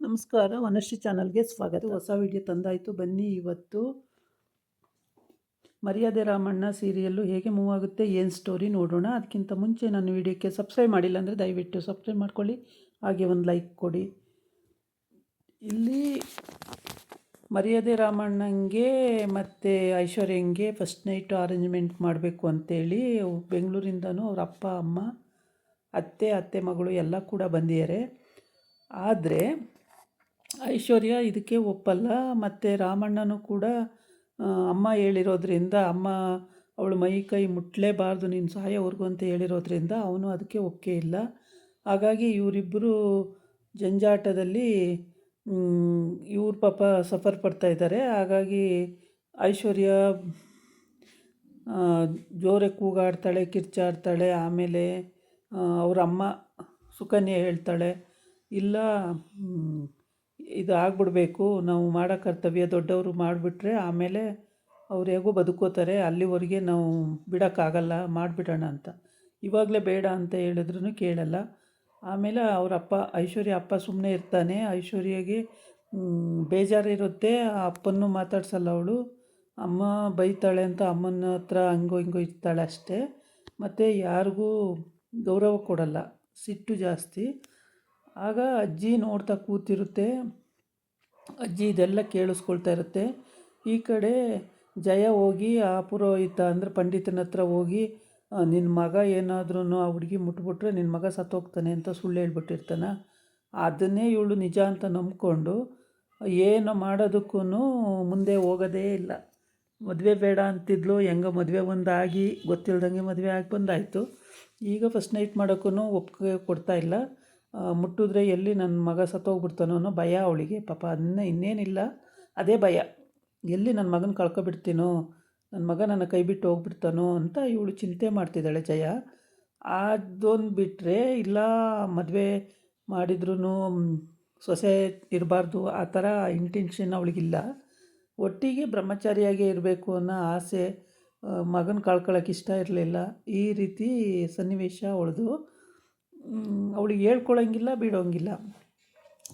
ನಮಸ್ಕಾರ, ವನಶ್ರೀ ಚಾನಲ್ಗೆ ಸ್ವಾಗತ. ಹೊಸ ವಿಡಿಯೋ ತಂದಾಯಿತು. ಬನ್ನಿ, ಇವತ್ತು ಮರ್ಯಾದೆ ರಾಮಣ್ಣ ಸೀರಿಯಲ್ಲು ಹೇಗೆ ಮೂವ್ ಆಗುತ್ತೆ, ಏನು ಸ್ಟೋರಿ ನೋಡೋಣ. ಅದಕ್ಕಿಂತ ಮುಂಚೆ ನನ್ನ ವಿಡಿಯೋಕ್ಕೆ ಸಬ್ಸ್ಕ್ರೈಬ್ ಮಾಡಿಲ್ಲ ಅಂದರೆ ದಯವಿಟ್ಟು ಸಬ್ಸ್ಕ್ರೈಬ್ ಮಾಡ್ಕೊಳ್ಳಿ, ಹಾಗೆ ಒಂದು ಲೈಕ್ ಕೊಡಿ. ಇಲ್ಲಿ ಮರ್ಯಾದೆ ರಾಮಣ್ಣಂಗೆ ಮತ್ತು ಐಶ್ವರ್ಯಂಗೆ ಫಸ್ಟ್ ನೈಟು ಅರೇಂಜ್ಮೆಂಟ್ ಮಾಡಬೇಕು ಅಂತೇಳಿ ಬೆಂಗಳೂರಿಂದನೂ ಅವ್ರ ಅಪ್ಪ ಅಮ್ಮ ಅತ್ತೆ ಮಗಳು ಎಲ್ಲ ಕೂಡ ಬಂದಿದ್ದಾರೆ. ಆದರೆ ಐಶ್ವರ್ಯ ಇದಕ್ಕೆ ಒಪ್ಪಲ್ಲ. ಮತ್ತು ರಾಮಣ್ಣನೂ ಕೂಡ ಅಮ್ಮ ಹೇಳಿರೋದ್ರಿಂದ, ಅಮ್ಮ ಅವಳು ಮೈ ಕೈ ಮುಟ್ಟಲೇಬಾರ್ದು ನೀನು ಸಾಯೋವರೆಗೂ ಅಂತ ಹೇಳಿರೋದ್ರಿಂದ ಅವನು ಅದಕ್ಕೆ ಒಪ್ಪಿಗೆ ಇಲ್ಲ. ಹಾಗಾಗಿ ಇವರಿಬ್ಬರು ಜಂಜಾಟದಲ್ಲಿ ಇವ್ರ ಪಾಪ ಸಫರ್ ಪಡ್ತಾಯಿದ್ದಾರೆ. ಹಾಗಾಗಿ ಐಶ್ವರ್ಯ ಜೋರೆ ಕೂಗಾಡ್ತಾಳೆ, ಕಿರ್ಚಾಡ್ತಾಳೆ. ಆಮೇಲೆ ಅವ್ರ ಅಮ್ಮ ಸುಕನ್ಯಾ ಹೇಳ್ತಾಳೆ, ಇಲ್ಲ ಇದು ಆಗ್ಬಿಡ್ಬೇಕು, ನಾವು ಮಾಡೋ ಕರ್ತವ್ಯ ದೊಡ್ಡವರು ಮಾಡಿಬಿಟ್ರೆ ಆಮೇಲೆ ಅವ್ರು ಹೇಗೋ ಬದುಕೋತಾರೆ, ಅಲ್ಲಿವರೆಗೆ ನಾವು ಬಿಡೋಕ್ಕಾಗಲ್ಲ, ಮಾಡಿಬಿಡೋಣ ಅಂತ. ಇವಾಗಲೇ ಬೇಡ ಅಂತ ಹೇಳಿದ್ರೂ ಕೇಳಲ್ಲ. ಆಮೇಲೆ ಅವ್ರ ಅಪ್ಪ ಐಶ್ವರ್ಯ ಅಪ್ಪ ಸುಮ್ಮನೆ ಇರ್ತಾನೆ. ಐಶ್ವರ್ಯಗೆ ಬೇಜಾರಿರುತ್ತೆ. ಆ ಅಪ್ಪನ್ನು ಮಾತಾಡ್ಸಲ್ಲ ಅವಳು. ಅಮ್ಮ ಬೈತಾಳೆ ಅಂತ ಅಮ್ಮನ ಹತ್ರ ಹಂಗೋ ಹಿಂಗೋ ಇರ್ತಾಳೆ ಅಷ್ಟೇ. ಮತ್ತು ಯಾರಿಗೂ ಗೌರವ ಕೊಡಲ್ಲ, ಸಿಟ್ಟು ಜಾಸ್ತಿ. ಆಗ ಅಜ್ಜಿ ನೋಡ್ತಾ ಕೂತಿರುತ್ತೆ. ಅಜ್ಜಿ ಇದೆಲ್ಲ ಕೇಳಿಸ್ಕೊಳ್ತಾ ಇರುತ್ತೆ. ಈ ಕಡೆ ಜಯ ಹೋಗಿ ಆ ಪುರೋಹಿತ ಅಂದರೆ ಪಂಡಿತನ ಹತ್ರ ಹೋಗಿ, ನಿನ್ನ ಮಗ ಏನಾದ್ರೂ ಆ ಹುಡುಗಿ ಮುಟ್ಬಿಟ್ರೆ ನಿನ್ನ ಮಗ ಸತ್ತೋಗ್ತಾನೆ ಅಂತ ಸುಳ್ಳು ಹೇಳ್ಬಿಟ್ಟಿರ್ತಾನೆ. ಅದನ್ನೇ ಇವಳು ನಿಜ ಅಂತ ನಂಬ್ಕೊಂಡು ಏನು ಮಾಡೋದಕ್ಕೂ ಮುಂದೆ ಹೋಗೋದೇ ಇಲ್ಲ. ಮದುವೆ ಬೇಡ ಅಂತಿದ್ಲು, ಹೆಂಗೋ ಮದುವೆ ಒಂದಾಗಿ ಗೊತ್ತಿಲ್ದಂಗೆ ಮದುವೆ ಆಗಿ ಬಂದಾಯಿತು. ಈಗ ಫಸ್ಟ್ ನೈಟ್ ಮಾಡೋಕ್ಕೂ ಒಪ್ಪಿಗೆ ಕೊಡ್ತಾಯಿಲ್ಲ. ಮುಟ್ಟಿದ್ರೆ ಎಲ್ಲಿ ನನ್ನ ಮಗ ಸತ್ತೋಗ್ಬಿಡ್ತಾನೋ ಅನ್ನೋ ಭಯ ಅವಳಿಗೆ. ಪಾಪ ಅದನ್ನ ಇನ್ನೇನಿಲ್ಲ, ಅದೇ ಭಯ. ಎಲ್ಲಿ ನನ್ನ ಮಗನ ಕಳ್ಕೊಬಿಡ್ತೀನೋ, ನನ್ನ ಮಗ ನನ್ನ ಕೈ ಬಿಟ್ಟು ಹೋಗ್ಬಿಡ್ತಾನೋ ಅಂತ ಇವಳು ಚಿಂತೆ ಮಾಡ್ತಿದ್ದಾಳೆ ಜಯ. ಅದೊಂದು ಬಿಟ್ಟರೆ ಇಲ್ಲ, ಮದುವೆ ಮಾಡಿದ್ರೂ ಸೊಸೆ ಇರಬಾರ್ದು ಆ ಥರ ಇಂಟೆನ್ಷನ್ ಅವಳಿಗಿಲ್ಲ. ಒಟ್ಟಿಗೆ ಬ್ರಹ್ಮಚಾರಿಯಾಗೇ ಇರಬೇಕು ಅನ್ನೋ ಆಸೆ. ಮಗನ ಕಳ್ಕೊಳ್ಳೋಕೆ ಇಷ್ಟ ಇರಲಿಲ್ಲ. ಈ ರೀತಿ ಸನ್ನಿವೇಶ ಅವಳದು. ಅವಳಿಗೆ ಹೇಳ್ಕೊಳಂಗಿಲ್ಲ, ಬಿಡೋಂಗಿಲ್ಲ.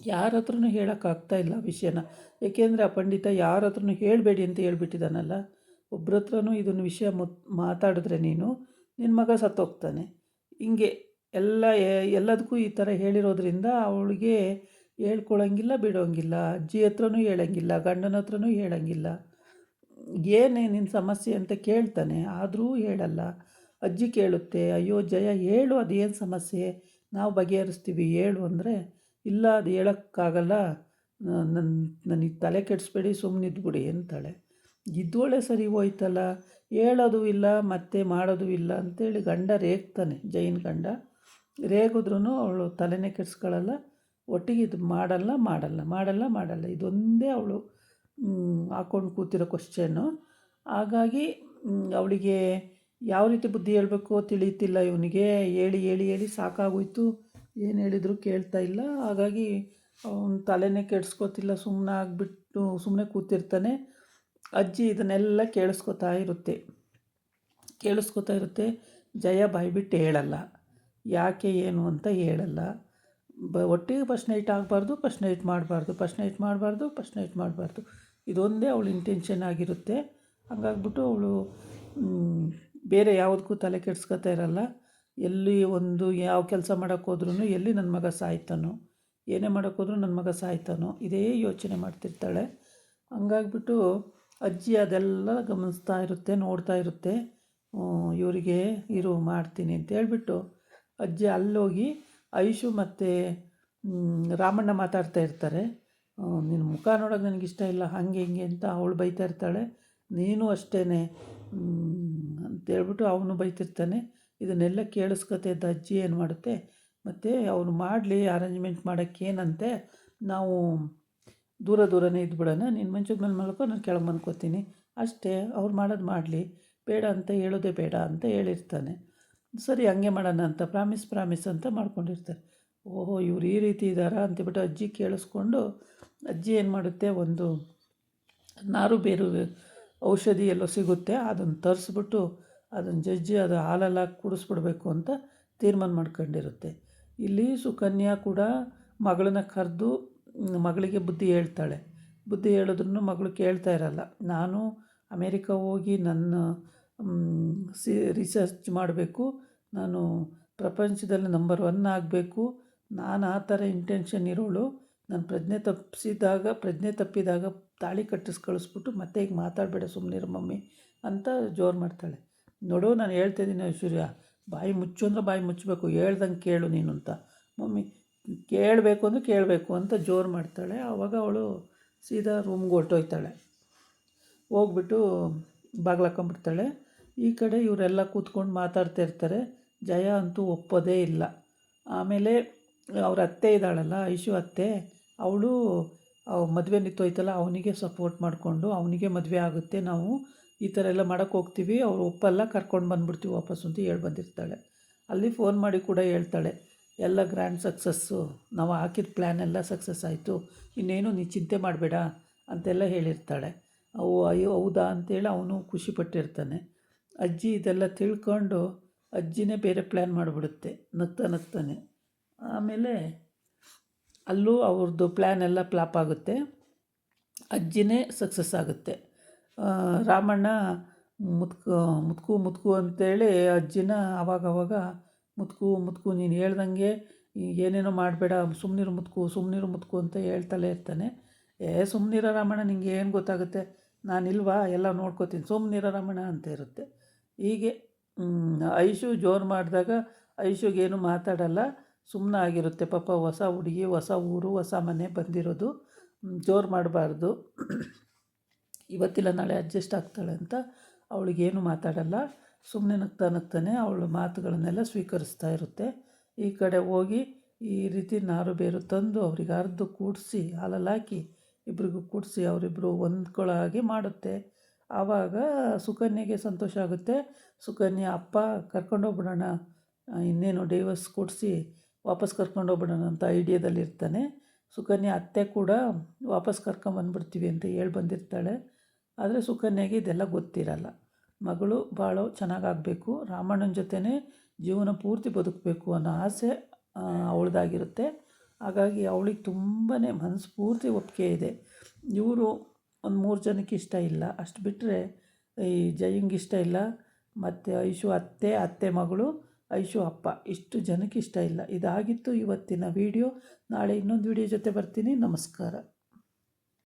ಯಾರ ಹತ್ರನೂ ಹೇಳೋಕ್ಕಾಗ್ತಾಯಿಲ್ಲ ವಿಷಯನ. ಏಕೆಂದರೆ ಆ ಪಂಡಿತ ಯಾರ ಹತ್ರನೂ ಹೇಳಬೇಡಿ ಅಂತ ಹೇಳ್ಬಿಟ್ಟಿದ್ದಾನಲ್ಲ. ಒಬ್ಬರ ಹತ್ರನೂ ಇದನ್ನು ವಿಷಯ ಮಾತಾಡಿದ್ರೆ ನಿನ್ನ ಮಗ ಸತ್ತೋಗ್ತಾನೆ, ಹಿಂಗೆ ಎಲ್ಲದಕ್ಕೂ ಈ ಥರ ಹೇಳಿರೋದ್ರಿಂದ ಅವಳಿಗೆ ಹೇಳ್ಕೊಳಂಗಿಲ್ಲ, ಬಿಡೋಂಗಿಲ್ಲ. ಅಜ್ಜಿ ಹತ್ರನೂ ಹೇಳೋಂಗಿಲ್ಲ, ಗಂಡನ ಹತ್ರನೂ ಹೇಳೋಂಗಿಲ್ಲ. ಏನೇ ನಿನ್ನ ಸಮಸ್ಯೆ ಅಂತ ಕೇಳ್ತಾನೆ, ಆದರೂ ಹೇಳಲ್ಲ. ಅಜ್ಜಿ ಕೇಳುತ್ತೆ, ಅಯ್ಯೋ ಜಯ ಹೇಳು, ಅದೇನು ಸಮಸ್ಯೆ, ನಾವು ಬಗೆಹರಿಸ್ತೀವಿ ಹೇಳು ಅಂದರೆ, ಇಲ್ಲ ಅದು ಹೇಳೋಕ್ಕಾಗಲ್ಲ, ನನಗೆ ತಲೆ ಕೆಡಿಸ್ಬೇಡಿ, ಸುಮ್ಮನಿದ್ಬಿಡಿ ಅಂತಾಳೆ. ಇದ್ದೋಳೆ ಸರಿ ಹೋಯ್ತಲ್ಲ, ಹೇಳೋದು ಇಲ್ಲ ಮತ್ತು ಮಾಡೋದು ಇಲ್ಲ ಅಂತೇಳಿ ಗಂಡ ರೇಗ್ತಾನೆ. ಜೈನ್ ಗಂಡ ರೇಗಿದ್ರೂ ಅವಳು ತಲೆನೇ ಕೆಡಿಸ್ಕೊಳ್ಳಲ್ಲ. ಒಟ್ಟಿಗೆ ಇದು ಮಾಡಲ್ಲ. ಇದೊಂದೇ ಅವಳು ಹಾಕ್ಕೊಂಡು ಕೂತಿರೋ ಕ್ವಶ್ಚನ್ನು. ಹಾಗಾಗಿ ಅವಳಿಗೆ ಯಾವ ರೀತಿ ಬುದ್ಧಿ ಹೇಳಬೇಕು ತಿಳಿಯುತ್ತಿಲ್ಲ. ಇವನಿಗೆ ಹೇಳಿ ಸಾಕಾಗೋಯ್ತು. ಏನು ಹೇಳಿದರೂ ಕೇಳ್ತಾ ಇಲ್ಲ. ಹಾಗಾಗಿ ಅವನು ತಲೆನೇ ಕೆಡಿಸ್ಕೋತಿಲ್ಲ, ಸುಮ್ಮನೆ ಕೂತಿರ್ತಾನೆ. ಅಜ್ಜಿ ಇದನ್ನೆಲ್ಲ ಕೇಳಿಸ್ಕೊತಾ ಇರುತ್ತೆ. ಜಯ ಬಾಯ್ಬಿಟ್ಟು ಹೇಳಲ್ಲ, ಯಾಕೆ ಏನು ಅಂತ ಹೇಳಲ್ಲ. ಒಟ್ಟಿಗೆ ಫಸ್ಟ್ ನೈಟ್ ಆಗಬಾರ್ದು, ಫಸ್ಟ್ ನೈಟ್ ಮಾಡಬಾರ್ದು. ಇದೊಂದೇ ಅವಳು ಇಂಟೆನ್ಷನ್ ಆಗಿರುತ್ತೆ. ಹಂಗಾಗ್ಬಿಟ್ಟು ಅವಳು ಬೇರೆ ಯಾವುದಕ್ಕೂ ತಲೆ ಕೆಡಿಸ್ಕೊತಾ ಇರಲ್ಲ. ಎಲ್ಲಿ ಯಾವ ಕೆಲಸ ಮಾಡೋಕ್ಕೋದ್ರೂ ಎಲ್ಲಿ ನನ್ನ ಮಗ ಸಾಯ್ತಾನೋ, ಏನೇ ಮಾಡೋಕ್ಕೋದ್ರೂ ನನ್ನ ಮಗ ಸಾಯ್ತಾನೋ, ಇದೇ ಯೋಚನೆ ಮಾಡ್ತಿರ್ತಾಳೆ. ಹಂಗಾಗ್ಬಿಟ್ಟು ಅಜ್ಜಿ ಅದೆಲ್ಲ ಗಮನಿಸ್ತಾ ಇರುತ್ತೆ, ನೋಡ್ತಾ ಇರುತ್ತೆ. ಇವರಿಗೆ ಮಾಡ್ತೀನಿ ಅಂತ ಹೇಳ್ಬಿಟ್ಟು ಅಜ್ಜಿ ಅಲ್ಲೋಗಿ ಐಶು ಮತ್ತು ರಾಮಣ್ಣ ಮಾತಾಡ್ತಾ ಇರ್ತಾರೆ. ನಿನ್ನ ಮುಖ ನೋಡೋಕೆ ನನಗಿಷ್ಟ ಇಲ್ಲ, ಹಾಗೆ ಹಿಂಗೆ ಅಂತ ಅವಳು ಬೈತಾ ಇರ್ತಾಳೆ. ನೀನು ಅಷ್ಟೇ ಅಂತೇಳ್ಬಿಟ್ಟು ಅವನು ಬೈತಿರ್ತಾನೆ. ಇದನ್ನೆಲ್ಲ ಕೇಳಿಸ್ಕೊತಾ ಇದ್ದ ಅಜ್ಜಿ ಏನು ಮಾಡುತ್ತೆ, ಮತ್ತು ಅವನು ಮಾಡಲಿ ಅರೇಂಜ್ಮೆಂಟ್ ಮಾಡೋಕ್ಕೇನಂತೆ, ನಾವು ದೂರನೇ ಇದ್ಬಿಡೋಣ, ನೀನು ಮಂಚದ ಮೇಲೆ ಮಲ್ಕೊ, ನಾನು ಕೆಳಗೆ ಮಲ್ಕೋತೀನಿ ಅಷ್ಟೇ, ಅವ್ರು ಮಾಡೋದು ಮಾಡಲಿ, ಬೇಡ ಅಂತ ಹೇಳೋದೇ ಬೇಡ ಅಂತ ಹೇಳಿರ್ತಾನೆ. ಸರಿ ಹಂಗೆ ಮಾಡೋಣ ಅಂತ ಪ್ರಾಮಿಸ್ ಅಂತ ಮಾಡ್ಕೊಂಡಿರ್ತಾರೆ. ಓಹೋ ಇವ್ರು ಈ ರೀತಿ ಇದ್ದಾರಾ ಅಂತಬಿಟ್ಟು ಅಜ್ಜಿ ಕೇಳಿಸ್ಕೊಂಡು ಅಜ್ಜಿ ಏನು ಮಾಡುತ್ತೆ, ಒಂದು ನಾರು ಬೇರು ಔಷಧಿ ಎಲ್ಲೋ ಸಿಗುತ್ತೆ, ಅದನ್ನು ತರಿಸ್ಬಿಟ್ಟು ಅದನ್ನು ಜಜ್ಜಿ ಅದು ಹಾಲೆಲ್ಲ ಕುಡಿಸ್ಬಿಡ್ಬೇಕು ಅಂತ ತೀರ್ಮಾನ ಮಾಡ್ಕೊಂಡಿರುತ್ತೆ. ಇಲ್ಲಿ ಸುಕನ್ಯಾ ಕೂಡ ಮಗಳನ್ನ ಕರೆದು ಮಗಳಿಗೆ ಬುದ್ಧಿ ಹೇಳ್ತಾಳೆ. ಬುದ್ಧಿ ಹೇಳಿದ್ರೂ ಮಗಳು ಕೇಳ್ತಾ ಇರಲ್ಲ. ನಾನು ಅಮೇರಿಕ ಹೋಗಿ ನನ್ನ ರಿಸರ್ಚ್ ಮಾಡಬೇಕು, ನಾನು ಪ್ರಪಂಚದಲ್ಲಿ ನಂಬರ್ 1 ಆಗಬೇಕು, ನಾನು ಆ ಥರ ಇಂಟೆನ್ಷನ್ ಇರೋಳು. ನಾನು ಪ್ರಜ್ಞೆ ತಪ್ಪಿದಾಗ ತಾಳಿ ಕಟ್ಟಿಸಿ ಕಳಿಸ್ಬಿಟ್ಟು ಮತ್ತೆ ಈಗ ಮಾತಾಡಬೇಡ, ಸುಮ್ಮನಿರು ಮಮ್ಮಿ ಅಂತ ಜೋರು ಮಾಡ್ತಾಳೆ. ನೋಡು, ನಾನು ಹೇಳ್ತಾಯಿದ್ದೀನಿ ಐಶ್ವರ್ಯ, ಬಾಯಿ ಮುಚ್ಚು ಅಂದ್ರೆ ಬಾಯಿ ಮುಚ್ಚಬೇಕು, ಹೇಳ್ದಂಗೆ ಕೇಳು ನೀನು ಅಂತ. ಮಮ್ಮಿ ಕೇಳಬೇಕು ಅಂದರೆ ಕೇಳಬೇಕು ಅಂತ ಜೋರು ಮಾಡ್ತಾಳೆ. ಆವಾಗ ಅವಳು ಸೀದಾ ರೂಮ್ಗೆ ಹೊರ್ಟೋಯ್ತಾಳೆ. ಹೋಗ್ಬಿಟ್ಟು ಬಾಗಿಲು ಹಾಕ್ಕೊಂಬಿಡ್ತಾಳೆ. ಈ ಕಡೆ ಇವರೆಲ್ಲ ಕೂತ್ಕೊಂಡು ಮಾತಾಡ್ತಾ ಇರ್ತಾರೆ. ಜಯ ಅಂತೂ ಒಪ್ಪೋದೇ ಇಲ್ಲ. ಆಮೇಲೆ ಅವ್ರ ಅತ್ತೆ ಇದ್ದಾಳಲ್ಲ, ಐಶು ಅತ್ತೆ, ಅವಳು ಮದುವೆ ನಿಂತೋಯ್ತಲ್ಲ, ಅವನಿಗೆ ಸಪೋರ್ಟ್ ಮಾಡಿಕೊಂಡು ಅವನಿಗೆ ಮದುವೆ ಆಗುತ್ತೆ, ನಾವು ಈ ಥರ ಎಲ್ಲ ಮಾಡೋಕ್ಕೆ ಹೋಗ್ತೀವಿ, ಅವ್ರು ಒಪ್ಪಲ್ಲ, ಕರ್ಕೊಂಡು ಬಂದುಬಿಡ್ತೀವಿ ವಾಪಸ್ಸು ಅಂತ ಹೇಳಿ ಬಂದಿರ್ತಾಳೆ. ಅಲ್ಲಿ ಫೋನ್ ಮಾಡಿ ಕೂಡ ಹೇಳ್ತಾಳೆ, ಎಲ್ಲ ಗ್ರ್ಯಾಂಡ್ ಸಕ್ಸಸ್ಸು, ನಾವು ಹಾಕಿದ ಪ್ಲ್ಯಾನ್ ಎಲ್ಲ ಸಕ್ಸಸ್ ಆಯಿತು, ಇನ್ನೇನು ನೀ ಚಿಂತೆ ಮಾಡಬೇಡ ಅಂತೆಲ್ಲ ಹೇಳಿರ್ತಾಳೆ. ಅಯ್ಯೋ ಹೌದಾ ಅಂತೇಳಿ ಅವನು ಖುಷಿಪಟ್ಟಿರ್ತಾನೆ. ಅಜ್ಜಿ ಇದೆಲ್ಲ ತಿಳ್ಕೊಂಡು ಅಜ್ಜಿನೇ ಬೇರೆ ಪ್ಲ್ಯಾನ್ ಮಾಡಿಬಿಡುತ್ತೆ ನಗ್ತಾನೆ. ಆಮೇಲೆ ಅಲ್ಲೂ ಅವ್ರದ್ದು ಪ್ಲ್ಯಾನ್ ಎಲ್ಲ ಫ್ಲಾಪ್ ಆಗುತ್ತೆ, ಅಜ್ಜಿನೇ ಸಕ್ಸಸ್ ಆಗುತ್ತೆ. ರಾಮಣ್ಣ ಮುತ್ಕು ಅಂತೇಳಿ ಅಜ್ಜಿನ ಆವಾಗವಾಗ ಮುತ್ಕು ನೀನು ಹೇಳ್ದಂಗೆ ಏನೇನೋ ಮಾಡಬೇಡ, ಸುಮ್ಮನಿರು ಮುತ್ಕು ಅಂತ ಹೇಳ್ತಲೇ ಇರ್ತಾನೆ. ಸುಮ್ಮನಿರ ರಾಮಣ್ಣ, ನಿಂಗೆ ಏನು ಗೊತ್ತಾಗುತ್ತೆ, ನಾನಿಲ್ವಾ, ಎಲ್ಲ ನೋಡ್ಕೋತೀನಿ, ಸುಮ್ಮನಿರ ರಾಮಣ್ಣ ಅಂತ ಇರುತ್ತೆ. ಹೀಗೆ ಐಶು ಜೋರು ಮಾಡಿದಾಗ ಐಶುಗೇನು ಮಾತಾಡಲ್ಲ, ಸುಮ್ಮನಾಗಿರುತ್ತೆ. ಪಾಪ ಹೊಸ ಹುಡುಗಿ, ಹೊಸ ಊರು, ಹೊಸ ಮನೆ ಬಂದಿರೋದು, ಜೋರು ಮಾಡಬಾರ್ದು, ಇವತ್ತಿಲ್ಲ ನಾಳೆ ಅಡ್ಜಸ್ಟ್ ಆಗ್ತಾಳೆ ಅಂತ ಅವಳಿಗೇನು ಮಾತಾಡಲ್ಲ, ಸುಮ್ಮನೆ ನಗ್ತಾನೆ ಅವಳ ಮಾತುಗಳನ್ನೆಲ್ಲ ಸ್ವೀಕರಿಸ್ತಾ ಇರುತ್ತೆ. ಈ ಕಡೆ ಹೋಗಿ ಈ ರೀತಿ ನಾರು ಬೇರು ತಂದು ಅವ್ರಿಗೆ ಅರ್ದು ಕೂಡಿಸಿ ಹಾಲಲ್ಲಿ ಹಾಕಿ ಇಬ್ರಿಗೂ ಕೂಡಿಸಿ ಅವರಿಬ್ಬರು ಹೊಂದ್ಕೊಳ್ಳೋ ಹಾಗೆ ಮಾಡುತ್ತೆ. ಆವಾಗ ಸುಕನ್ಯೆಗೆ ಸಂತೋಷ ಆಗುತ್ತೆ. ಸುಕನ್ಯಾ ಅಪ್ಪ ಕರ್ಕೊಂಡೋಗ್ಬಿಡೋಣ, ಇನ್ನೇನು ಡೈವರ್ಸ್ ಕೊಡಿಸಿ ವಾಪಸ್ ಕರ್ಕೊಂಡೋಗ್ಬಿಡೋಣ ಅಂತ ಐಡಿಯಾದಲ್ಲಿರ್ತಾನೆ. ಸುಕನ್ಯಾ ಅತ್ತೆ ಕೂಡ ವಾಪಸ್ ಕರ್ಕೊಂಬಂದ್ಬಿಡ್ತೀವಿ ಅಂತ ಹೇಳಿ ಬಂದಿರ್ತಾಳೆ. ಆದರೆ ಸುಕನ್ಯೆಗೆ ಇದೆಲ್ಲ ಗೊತ್ತಿರಲ್ಲ. ಮಗಳು ಭಾಳ ಚೆನ್ನಾಗಾಗಬೇಕು, ರಾಮಣ್ಣನ ಜೊತೆನೇ ಜೀವನ ಪೂರ್ತಿ ಬದುಕಬೇಕು ಅನ್ನೋ ಆಸೆ ಅವಳದಾಗಿರುತ್ತೆ. ಹಾಗಾಗಿ ಅವಳಿಗೆ ತುಂಬಾ ಮನಸ್ಫೂರ್ತಿ ಒಪ್ಪಿಗೆ ಇದೆ. ಇವರು ಒಂದು 3 ಜನಕ್ಕೆ ಇಷ್ಟ ಇಲ್ಲ, ಅಷ್ಟು ಬಿಟ್ಟರೆ ಈ ಜಯಂಗೆ ಇಷ್ಟ ಇಲ್ಲ, ಮತ್ತು ಐಶು ಅತ್ತೆ ಮಗಳು, ಐಶು ಅಪ್ಪ, ಇಷ್ಟು ಜನಕ್ಕೆ ಇಷ್ಟ ಇಲ್ಲ. ಇದಾಗಿತ್ತು ಇವತ್ತಿನ ವಿಡಿಯೋ. ನಾಳೆ ಇನ್ನೊಂದು ವಿಡಿಯೋ ಜೊತೆ ಬರ್ತೀನಿ. ನಮಸ್ಕಾರ.